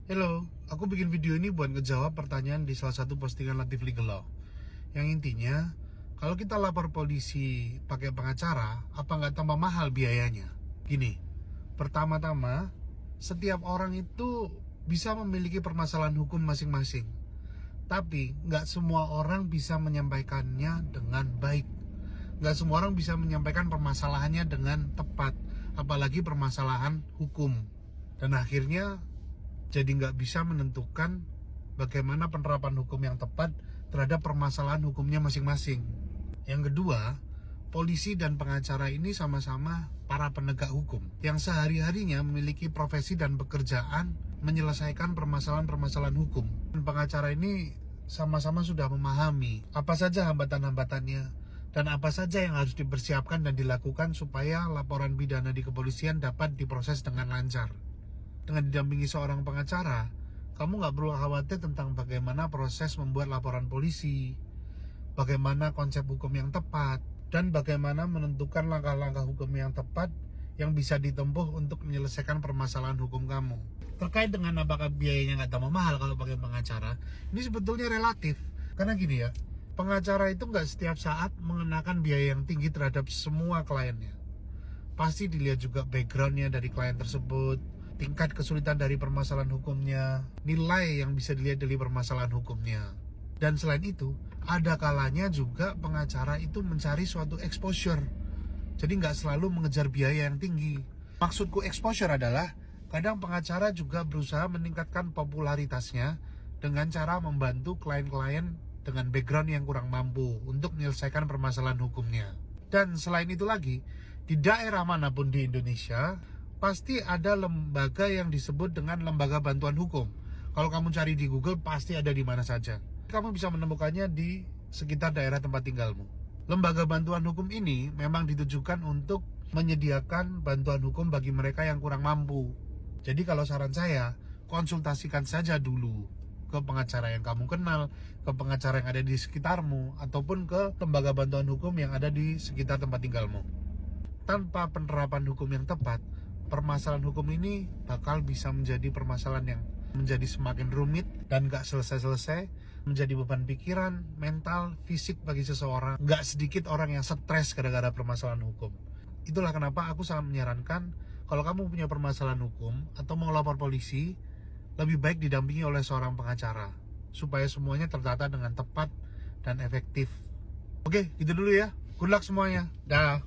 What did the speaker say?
Halo, aku bikin video ini buat ngejawab pertanyaan di salah satu postingan Latif Legal Law. Yang intinya, kalau kita lapor polisi pakai pengacara, apa nggak tambah mahal biayanya? Gini, pertama-tama, setiap orang itu bisa memiliki permasalahan hukum masing-masing. Tapi nggak semua orang bisa menyampaikannya dengan baik. Nggak semua orang bisa menyampaikan permasalahannya dengan tepat, apalagi permasalahan hukum. Dan akhirnya jadi nggak bisa menentukan bagaimana penerapan hukum yang tepat terhadap permasalahan hukumnya masing-masing. Yang kedua, polisi dan pengacara ini sama-sama para penegak hukum yang sehari-harinya memiliki profesi dan pekerjaan menyelesaikan permasalahan-permasalahan hukum. Dan pengacara ini sama-sama sudah memahami apa saja hambatan-hambatannya dan apa saja yang harus dipersiapkan dan dilakukan supaya laporan pidana di kepolisian dapat diproses dengan lancar. Dengan didampingi seorang pengacara, kamu nggak perlu khawatir tentang bagaimana proses membuat laporan polisi, bagaimana konsep hukum yang tepat, dan bagaimana menentukan langkah-langkah hukum yang tepat yang bisa ditempuh untuk menyelesaikan permasalahan hukum kamu. Terkait dengan apakah biayanya nggak tambah mahal kalau pakai pengacara, ini sebetulnya relatif. Karena gini ya, pengacara itu nggak setiap saat mengenakan biaya yang tinggi terhadap semua kliennya. Pasti dilihat juga backgroundnya dari klien tersebut, tingkat kesulitan dari permasalahan hukumnya, nilai yang bisa dilihat dari permasalahan hukumnya. Dan selain itu, ada kalanya juga pengacara itu mencari suatu exposure. Jadi nggak selalu mengejar biaya yang tinggi. Maksudku exposure adalah, kadang pengacara juga berusaha meningkatkan popularitasnya dengan cara membantu klien-klien dengan background yang kurang mampu untuk menyelesaikan permasalahan hukumnya. Dan selain itu lagi, di daerah manapun di Indonesia, pasti ada lembaga yang disebut dengan lembaga bantuan hukum. Kalau kamu cari di Google, pasti ada di mana saja. Kamu bisa menemukannya di sekitar daerah tempat tinggalmu. Lembaga bantuan hukum ini memang ditujukan untuk menyediakan bantuan hukum bagi mereka yang kurang mampu. Jadi kalau saran saya, konsultasikan saja dulu ke pengacara yang kamu kenal, ke pengacara yang ada di sekitarmu, ataupun ke lembaga bantuan hukum yang ada di sekitar tempat tinggalmu. Tanpa penerapan hukum yang tepat, permasalahan hukum ini bakal bisa menjadi permasalahan yang menjadi semakin rumit dan gak selesai-selesai, menjadi beban pikiran, mental, fisik bagi seseorang. Gak sedikit orang yang stres gara-gara permasalahan hukum. Itulah kenapa aku sangat menyarankan, kalau kamu punya permasalahan hukum atau mau lapor polisi, lebih baik didampingi oleh seorang pengacara, supaya semuanya tertata dengan tepat dan efektif. Oke, gitu dulu ya. Good luck semuanya. Dah.